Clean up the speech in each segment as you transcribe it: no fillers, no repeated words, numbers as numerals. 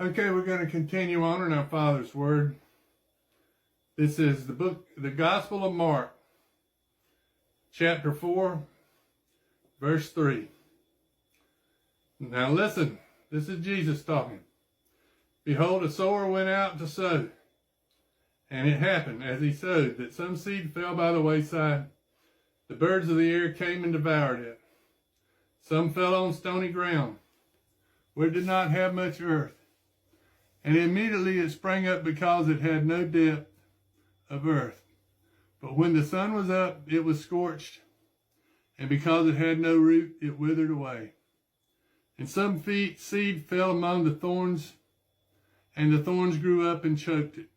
Okay, we're going to continue on in our Father's Word. This is the Gospel of Mark, chapter 4, verse 3. Now listen, this is Jesus talking. Behold, a sower went out to sow. And it happened, as he sowed, that some seed fell by the wayside. The birds of the air came and devoured it. Some fell on stony ground, where it did not have much earth. And immediately it sprang up because it had no depth of earth. But when the sun was up, it was scorched, and because it had no root, it withered away. And some seed fell among the thorns, and the thorns grew up and choked it.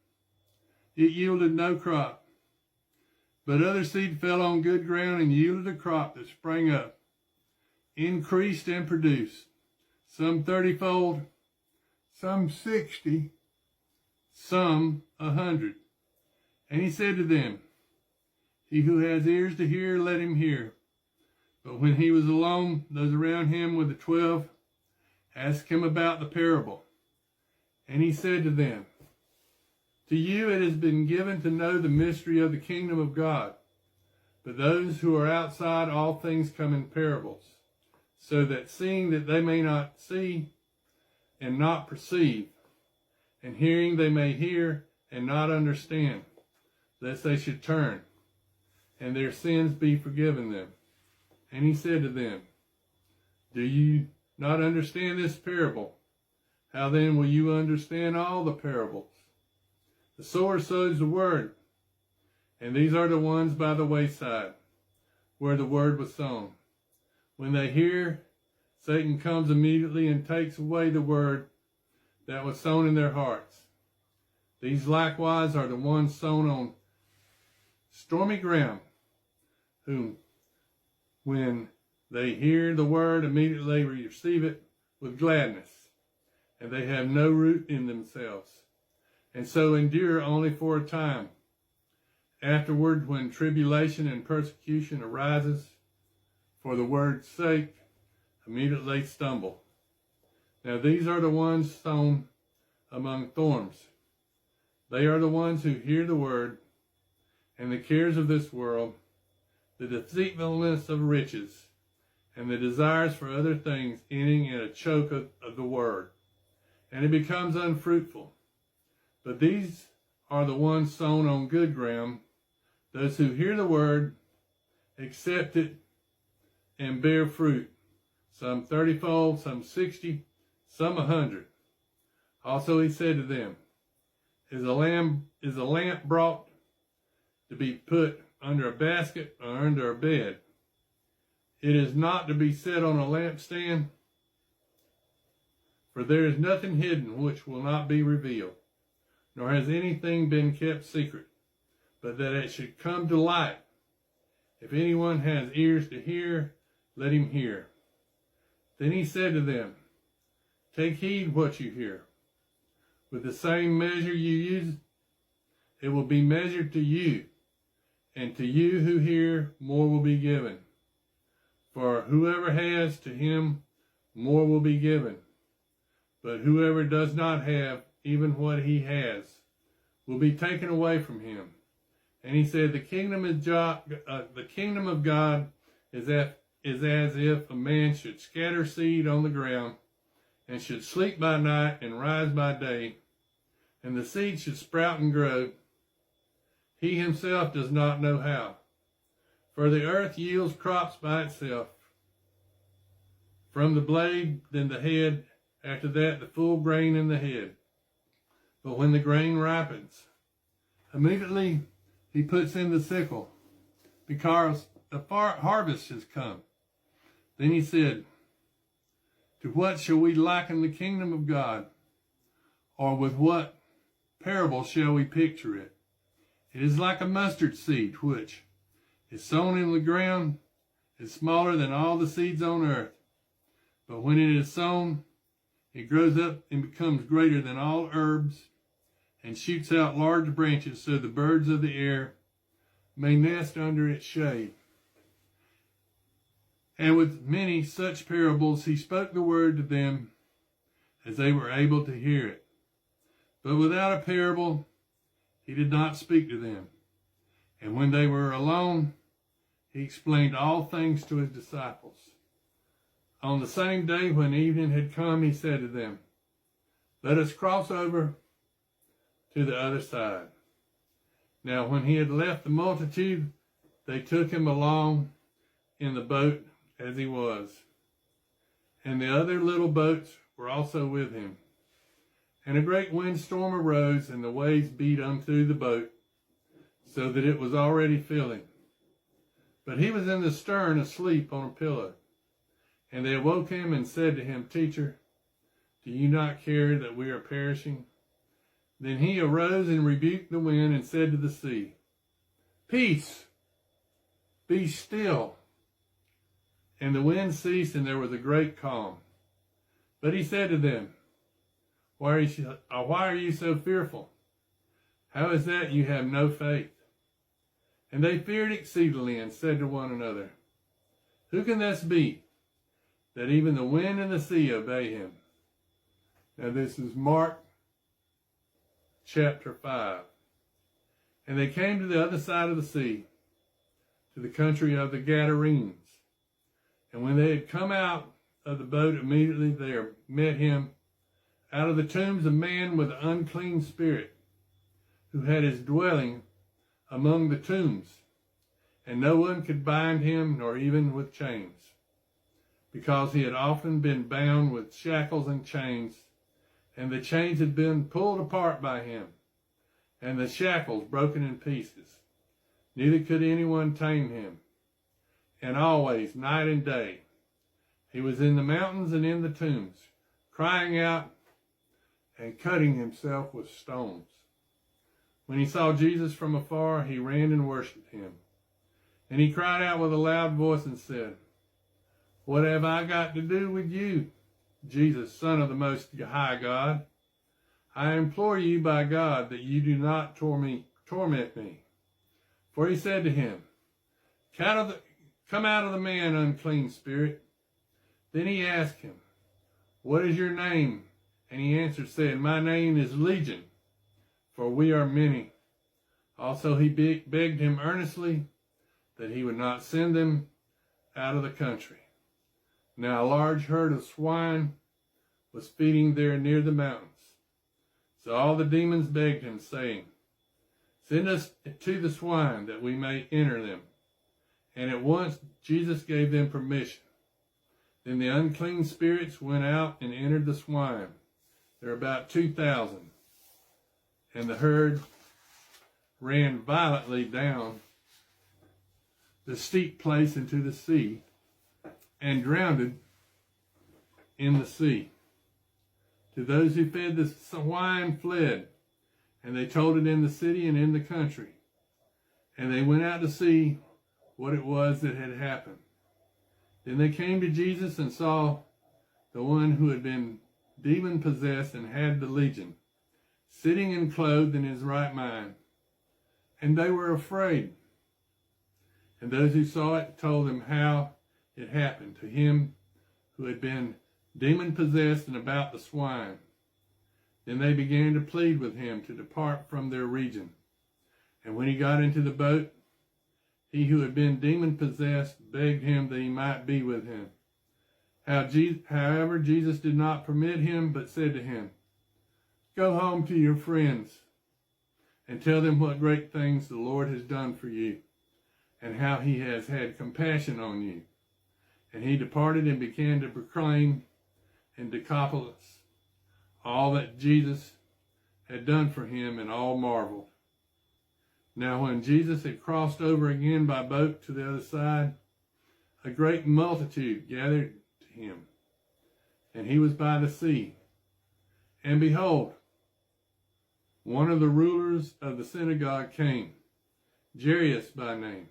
It yielded no crop. But other seed fell on good ground and yielded a crop that sprang up, increased and produced, some 30-fold, some 60, some 100. And he said to them, He who has ears to hear, let him hear. But when he was alone, those around him with the 12 asked him about the parable. And he said to them, To you it has been given to know the mystery of the kingdom of God. But those who are outside, all things come in parables, so that seeing that they may not see, and not perceive, and hearing they may hear and not understand, lest they should turn, and their sins be forgiven them. And he said to them, Do you not understand this parable? How then will you understand all the parables? The sower sows the word, and these are the ones by the wayside, where the word was sown. When they hear, Satan comes immediately and takes away the word that was sown in their hearts. These likewise are the ones sown on stormy ground, whom, when they hear the word, immediately receive it with gladness, and they have no root in themselves, and so endure only for a time. Afterward, when tribulation and persecution arises for the word's sake, immediately stumble. Now these are the ones sown among thorns. They are the ones who hear the word, and the cares of this world, the deceitfulness of riches, and the desires for other things ending in a choke of the word, and it becomes unfruitful. But these are the ones sown on good ground, those who hear the word, accept it, and bear fruit, some 30-fold, some 60, some 100. Also he said to them, Is a lamp brought to be put under a basket or under a bed? It is not to be set on a lampstand, for there is nothing hidden which will not be revealed, nor has anything been kept secret, but that it should come to light. If anyone has ears to hear, let him hear. Then he said to them, Take heed what you hear. With the same measure you use, it will be measured to you, and to you who hear, more will be given. For whoever has, to him more will be given. But whoever does not have, even what he has, will be taken away from him. And he said, The kingdom of God is as if a man should scatter seed on the ground, and should sleep by night and rise by day, and the seed should sprout and grow. He himself does not know how. For the earth yields crops by itself, from the blade, then the head, after that the full grain in the head. But when the grain ripens, immediately he puts in the sickle, because the harvest has come. Then he said, To what shall we liken the kingdom of God? Or with what parable shall we picture it? It is like a mustard seed, which is sown in the ground, is smaller than all the seeds on earth. But when it is sown, it grows up and becomes greater than all herbs, and shoots out large branches, so the birds of the air may nest under its shade. And with many such parables he spoke the word to them as they were able to hear it. But without a parable, he did not speak to them. And when they were alone, he explained all things to his disciples. On the same day when evening had come, he said to them, "Let us cross over to the other side." Now when he had left the multitude, they took him along in the boat as he was. And the other little boats were also with him. And a great windstorm arose, and the waves beat unto the boat, so that it was already filling. But he was in the stern asleep on a pillow. And they awoke him and said to him, "Teacher, do you not care that we are perishing?" Then he arose and rebuked the wind and said to the sea, "Peace, be still." And the wind ceased, and there was a great calm. But he said to them, Why are you so fearful? How is that you have no faith?" And they feared exceedingly and said to one another, "Who can this be, that even the wind and the sea obey him?" Now this is Mark chapter 5. And they came to the other side of the sea, to the country of the Gadarenes. And when they had come out of the boat, immediately there met him out of the tombs a man with an unclean spirit, who had his dwelling among the tombs. And no one could bind him, nor even with chains, because he had often been bound with shackles and chains, and the chains had been pulled apart by him, and the shackles broken in pieces. Neither could anyone tame him. And always, night and day, he was in the mountains and in the tombs, crying out and cutting himself with stones. When he saw Jesus from afar, he ran and worshipped him. And he cried out with a loud voice and said, "What have I got to do with you, Jesus, Son of the Most High God? I implore you by God that you do not torment me." For he said to him, "Come out of the man, unclean spirit." Then he asked him, "What is your name?" And he answered, saying, "My name is Legion, for we are many." Also he begged him earnestly that he would not send them out of the country. Now a large herd of swine was feeding there near the mountains. So all the demons begged him, saying, "Send us to the swine, that we may enter them." And at once Jesus gave them permission. Then the unclean spirits went out and entered the swine. There were about 2,000. And the herd ran violently down the steep place into the sea, and drowned in the sea. To those who fed the swine fled, and they told it in the city and in the country. And they went out to see what it was that had happened. Then they came to Jesus and saw the one who had been demon-possessed and had the legion, sitting and clothed in his right mind. And they were afraid. And those who saw it told them how it happened to him who had been demon-possessed and about the swine. Then they began to plead with him to depart from their region. And when he got into the boat, he who had been demon-possessed begged him that he might be with him. However, Jesus did not permit him, but said to him, "Go home to your friends and tell them what great things the Lord has done for you, and how he has had compassion on you." And he departed and began to proclaim in Decapolis all that Jesus had done for him, and all marveled. Now when Jesus had crossed over again by boat to the other side, a great multitude gathered to him, and he was by the sea. And behold, one of the rulers of the synagogue came, Jairus by name.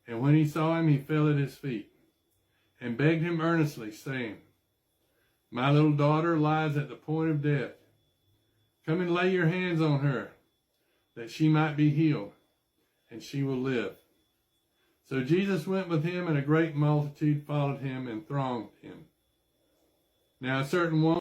And when he saw him, he fell at his feet, and begged him earnestly, saying, "My little daughter lies at the point of death. Come and lay your hands on her, that she might be healed, and she will live." So Jesus went with him, and a great multitude followed him and thronged him. Now a certain woman